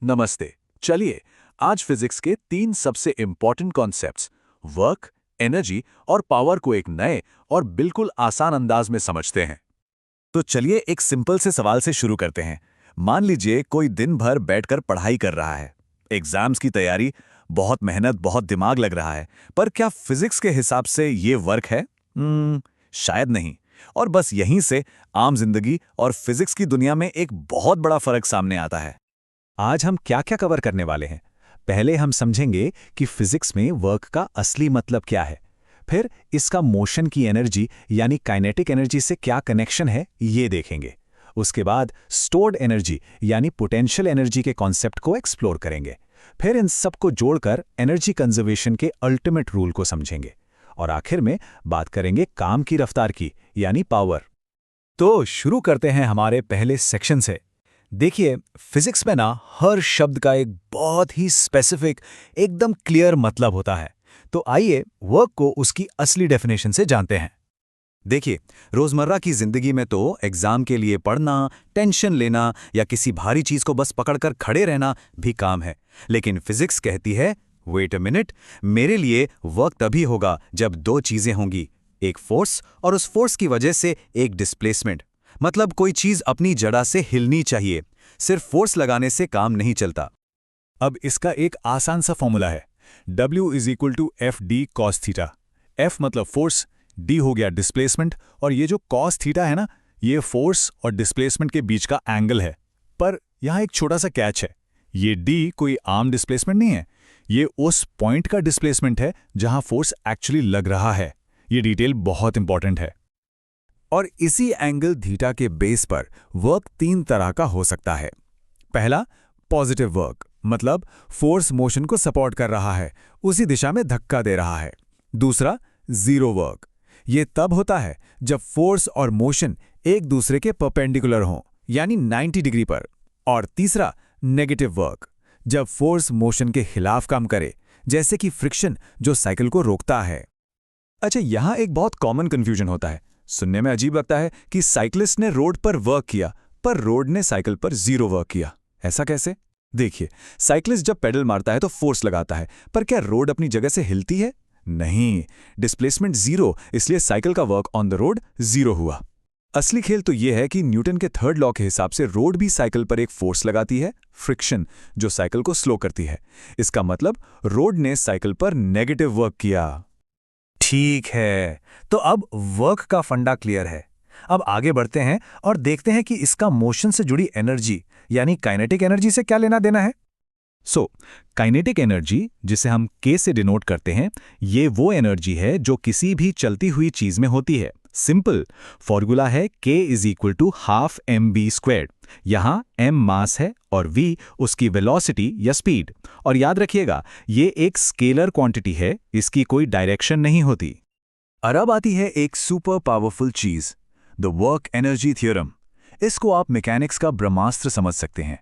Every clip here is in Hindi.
नमस्ते। चलिए आज फिजिक्स के तीन सबसे इंपॉर्टेंट कॉन्सेप्ट्स वर्क, एनर्जी और पावर को एक नए और बिल्कुल आसान अंदाज में समझते हैं। तो चलिए एक सिंपल से सवाल से शुरू करते हैं। मान लीजिए कोई दिन भर बैठकर पढ़ाई कर रहा है, एग्जाम्स की तैयारी, बहुत मेहनत, बहुत दिमाग लग रहा है, पर क्या फिजिक्स के हिसाब से ये वर्क है? शायद नहीं। और बस यहीं से आम जिंदगी और फिजिक्स की दुनिया में एक बहुत बड़ा फर्क सामने आता है। आज हम क्या क्या कवर करने वाले हैं? पहले हम समझेंगे कि फिजिक्स में वर्क का असली मतलब क्या है। फिर इसका मोशन की एनर्जी यानी काइनेटिक एनर्जी से क्या कनेक्शन है, ये देखेंगे। उसके बाद स्टोर्ड एनर्जी यानी पोटेंशियल एनर्जी के कॉन्सेप्ट को एक्सप्लोर करेंगे। फिर इन सब को जोड़कर एनर्जी कंजर्वेशन के अल्टीमेट रूल को समझेंगे। और आखिर में बात करेंगे काम की रफ्तार की यानी पावर। तो शुरू करते हैं हमारे पहले सेक्शन से। देखिए, फिजिक्स में ना हर शब्द का एक बहुत ही स्पेसिफिक, एकदम क्लियर मतलब होता है। तो आइए वर्क को उसकी असली डेफिनेशन से जानते हैं। देखिए, रोजमर्रा की जिंदगी में तो एग्जाम के लिए पढ़ना, टेंशन लेना या किसी भारी चीज को बस पकड़कर खड़े रहना भी काम है। लेकिन फिजिक्स कहती है, वेट अ मिनट, मेरे लिए वर्क तभी होगा जब दो चीजें होंगी, एक फोर्स और उस फोर्स की वजह से एक डिस्प्लेसमेंट। मतलब कोई चीज अपनी जगह से हिलनी चाहिए, सिर्फ फोर्स लगाने से काम नहीं चलता। अब इसका एक आसान सा फॉर्मूला है, W = FD cos theta. F मतलब फोर्स, D हो गया डिस्प्लेसमेंट, और ये जो cos थीटा है ना, ये फोर्स और डिस्प्लेसमेंट के बीच का एंगल है। पर यहाँ एक छोटा सा कैच है, ये D कोई आम डिस्प्लेसमेंट नहीं है, ये उस पॉइंट का डिस्प्लेसमेंट है जहां फोर्स एक्चुअली लग रहा है। ये डिटेल बहुत इंपॉर्टेंट है। और इसी एंगल थीटा के बेस पर वर्क तीन तरह का हो सकता है। पहला, पॉजिटिव वर्क, मतलब फोर्स मोशन को सपोर्ट कर रहा है, उसी दिशा में धक्का दे रहा है। दूसरा, जीरो वर्क, ये तब होता है जब फोर्स और मोशन एक दूसरे के परपेंडिकुलर हों, यानी 90 डिग्री पर। और तीसरा, नेगेटिव वर्क, जब फोर्स मोशन के खिलाफ काम करे, जैसे कि फ्रिक्शन जो साइकिल को रोकता है। अच्छा, यहां एक बहुत कॉमन कंफ्यूजन होता है। सुनने में अजीब लगता है कि साइकिलिस्ट ने रोड पर वर्क किया, पर रोड ने साइकिल पर जीरो वर्क किया। ऐसा कैसे? देखिए, साइकिलिस्ट जब पेडल मारता है तो फोर्स लगाता है, पर क्या रोड अपनी जगह से हिलती है? नहीं, डिस्प्लेसमेंट जीरो, इसलिए साइकिल का work on the road zero हुआ। असली खेल तो यह है कि न्यूटन के थर्ड लॉ के हिसाब से रोड भी साइकिल पर एक फोर्स लगाती है, फ्रिक्शन, जो साइकिल को स्लो करती है। इसका मतलब रोड ने साइकिल पर नेगेटिव वर्क किया। ठीक है, तो अब वर्क का फंडा क्लियर है। अब आगे बढ़ते हैं और देखते हैं कि इसका मोशन से जुड़ी एनर्जी यानी काइनेटिक एनर्जी से क्या लेना देना है। काइनेटिक एनर्जी, जिसे हम K से डिनोट करते हैं, ये वो एनर्जी है जो किसी भी चलती हुई चीज में होती है। सिंपल फॉर्मूला है K = ½ mv²। यहां m मास है और v उसकी वेलोसिटी या स्पीड। और याद रखिएगा, ये एक स्केलर क्वांटिटी है, इसकी कोई डायरेक्शन नहीं होती। और अब आती है एक सुपर पावरफुल चीज, द वर्क एनर्जी थ्योरम। इसको आप मैकेनिक्स का ब्रह्मास्त्र समझ सकते हैं।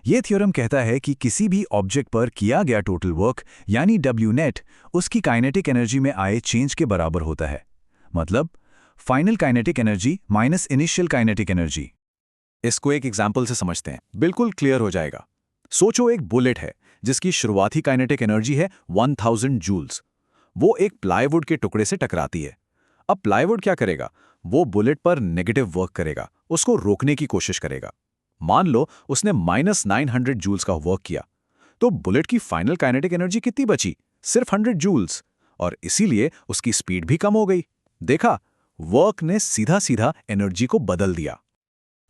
ये थ्योरम कहता है कि किसी भी ऑब्जेक्ट पर किया गया टोटल वर्क यानी W नेट उसकी काइनेटिक एनर्जी में आए चेंज के बराबर होता है। मतलब final kinetic energy minus initial kinetic energy. इसको एक एग्जाम्पल से समझते हैं, बिल्कुल क्लियर हो जाएगा। सोचो एक बुलेट है जिसकी शुरुआती काइनेटिक एनर्जी है 1000 जूल्स। वो एक प्लाईवुड के टुकड़े से टकराती है। अब प्लाईवुड क्या करेगा? वो बुलेट पर नेगेटिव वर्क करेगा, उसको रोकने की कोशिश करेगा। मान लो उसने -900 जूल्स का वर्क किया, तो बुलेट की फाइनल काइनेटिक एनर्जी कितनी बची? सिर्फ 100 जूल्स। और इसीलिए उसकी स्पीड भी कम हो गई। देखा, वर्क ने सीधा सीधा एनर्जी को बदल दिया।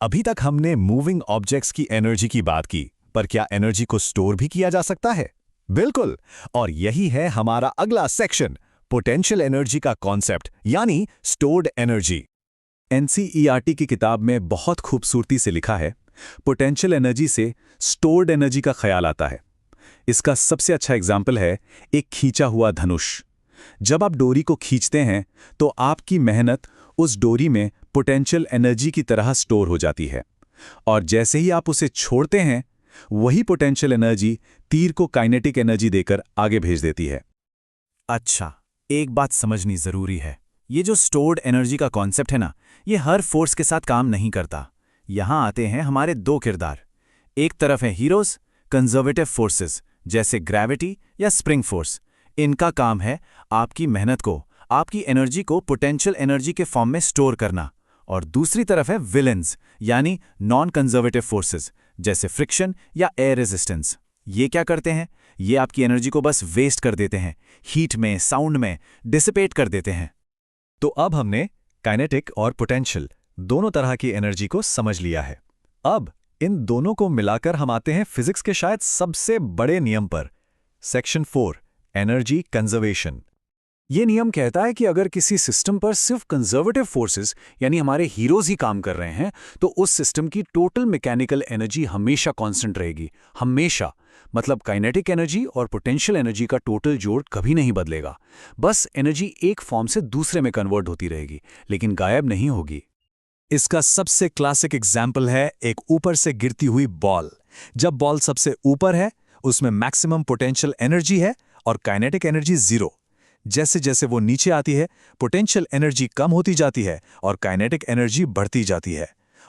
अभी तक हमने मूविंग ऑब्जेक्ट्स की एनर्जी की बात की, पर क्या एनर्जी को स्टोर भी किया जा सकता है? बिल्कुल, और यही है हमारा अगला सेक्शन, पोटेंशियल एनर्जी का कॉन्सेप्ट यानी स्टोर्ड एनर्जी। NCERT की किताब में बहुत खूबसूरती से लिखा है, पोटेंशियल एनर्जी से स्टोर्ड एनर्जी का ख्याल आता है। इसका सबसे अच्छा एग्जाम्पल है एक खींचा हुआ धनुष। जब आप डोरी को खींचते हैं तो आपकी मेहनत उस डोरी में पोटेंशियल एनर्जी की तरह स्टोर हो जाती है, और जैसे ही आप उसे छोड़ते हैं, वही पोटेंशियल एनर्जी तीर को काइनेटिक एनर्जी देकर आगे भेज देती है। अच्छा, एक बात समझनी जरूरी है, ये जो स्टोर्ड एनर्जी का कॉन्सेप्ट है ना, ये हर फोर्स के साथ काम नहीं करता। यहां आते हैं हमारे दो किरदार। एक तरफ है हीरोज, कंजर्वेटिव फोर्सेस जैसे ग्रेविटी या स्प्रिंग फोर्स, इनका काम है आपकी मेहनत को, आपकी एनर्जी को पोटेंशियल एनर्जी के फॉर्म में स्टोर करना। और दूसरी तरफ है विलेंस यानी नॉन कंजर्वेटिव फोर्सेस जैसे फ्रिक्शन या एयर रेजिस्टेंस। ये क्या करते हैं? ये आपकी एनर्जी को बस वेस्ट कर देते हैं, हीट में, साउंड में डिसिपेट कर देते हैं। तो अब हमने काइनेटिक और पोटेंशियल दोनों तरह की एनर्जी को समझ लिया है। अब इन दोनों को मिलाकर हम आते हैं फिजिक्स के शायद सबसे बड़े नियम पर, सेक्शन 4, एनर्जी कंजर्वेशन। ये नियम कहता है कि अगर किसी सिस्टम पर सिर्फ कंजर्वेटिव फोर्सेस यानी हमारे हीरोज ही काम कर रहे हैं तो उस सिस्टम की टोटल मैकेनिकल एनर्जी हमेशा कांस्टेंट रहेगी, हमेशा। मतलब काइनेटिक एनर्जी और पोटेंशियल एनर्जी का टोटल जोड़ कभी नहीं बदलेगा। बस एनर्जी एक फॉर्म से दूसरे में कन्वर्ट होती रहेगी, लेकिन गायब नहीं होगी। इसका सबसे क्लासिक एग्जाम्पल है एक ऊपर से गिरती हुई बॉल। जब बॉल सबसे ऊपर है, उसमें मैक्सिमम पोटेंशियल एनर्जी है और काइनेटिक एनर्जी 0। जैसे जैसे वो नीचे आती है, पोटेंशियल एनर्जी कम होती जाती है और काइनेटिक एनर्जी बढ़ती जाती है।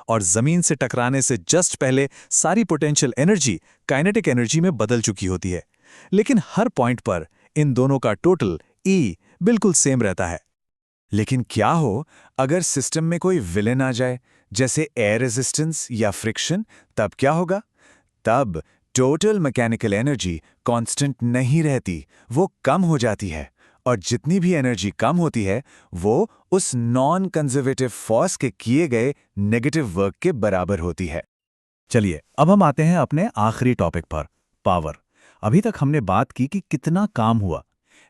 और जमीन से टकराने से जस्ट पहले सारी पोटेंशियल एनर्जी काइनेटिक एनर्जी में बदल चुकी होती है। लेकिन हर पॉइंट पर इन दोनों का टोटल E बिल्कुल सेम रहता है। लेकिन क्या हो अगर सिस्टम में कोई विलेन आ जाए, जैसे एयर रेजिस्टेंस या फ्रिक्शन? तब क्या होगा? तब टोटल मैकेनिकल एनर्जी कांस्टेंट नहीं रहती, वो कम हो जाती है। और जितनी भी एनर्जी कम होती है वो उस नॉन कंजर्वेटिव फोर्स के किए गए नेगेटिव वर्क के बराबर होती है। चलिए अब हम आते हैं अपने आखिरी टॉपिक पर, पावर। अभी तक हमने बात की कि कितना काम हुआ,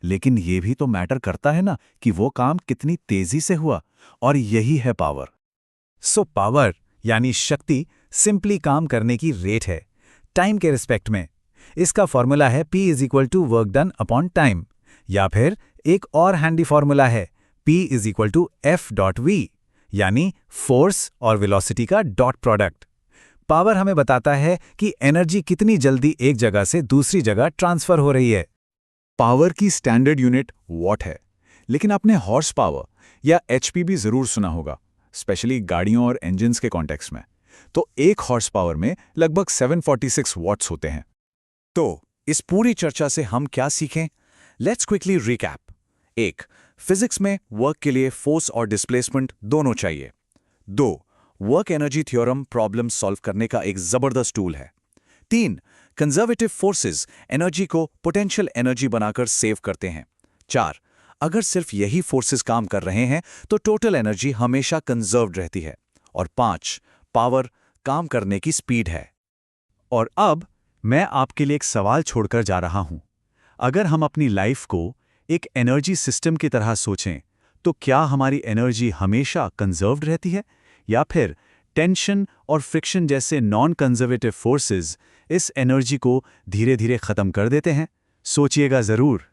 लेकिन ये भी तो मैटर करता है ना कि वो काम कितनी तेजी से हुआ, और यही है पावर। सो पावर यानी शक्ति सिंपली काम करने की रेट है, टाइम के रिस्पेक्ट में। इसका फॉर्मूला है P = work done upon time, या फिर एक और हैंडी फॉर्मूला है P = F.V, यानी फोर्स और वेलोसिटी का डॉट प्रोडक्ट। पावर हमें बताता है कि एनर्जी कितनी जल्दी एक जगह से दूसरी जगह ट्रांसफर हो रही है। पावर की स्टैंडर्ड यूनिट वॉट है, लेकिन आपने हॉर्स पावर या HP भी जरूर सुना होगा, स्पेशली गाड़ियों और इंजन्स के कॉन्टेक्स्ट में। तो एक हॉर्स पावर में लगभग 746 वॉट्स होते हैं। तो इस पूरी चर्चा से हम क्या सीखें? Let's quickly recap. 1. फिजिक्स में वर्क के लिए फोर्स और डिस्प्लेसमेंट दोनों चाहिए। 2. Work energy theorem problem solve करने का एक जबरदस्त टूल है। 3. कंजर्वेटिव फोर्सेस एनर्जी को पोटेंशियल एनर्जी बनाकर सेव करते हैं। 4. अगर सिर्फ यही फोर्सेस काम कर रहे हैं तो टोटल एनर्जी हमेशा कंजर्व्ड रहती है। और 5. पावर काम करने की स्पीड है। और अब मैं आपके लिए एक सवाल छोड़कर जा रहा हूं। अगर हम अपनी लाइफ को एक एनर्जी सिस्टम की तरह सोचें, तो क्या हमारी एनर्जी हमेशा कंजर्व्ड रहती है, या फिर टेंशन और फ्रिक्शन जैसे नॉन कंजर्वेटिव फोर्सेस इस एनर्जी को धीरे धीरे खत्म कर देते हैं? सोचिएगा जरूर।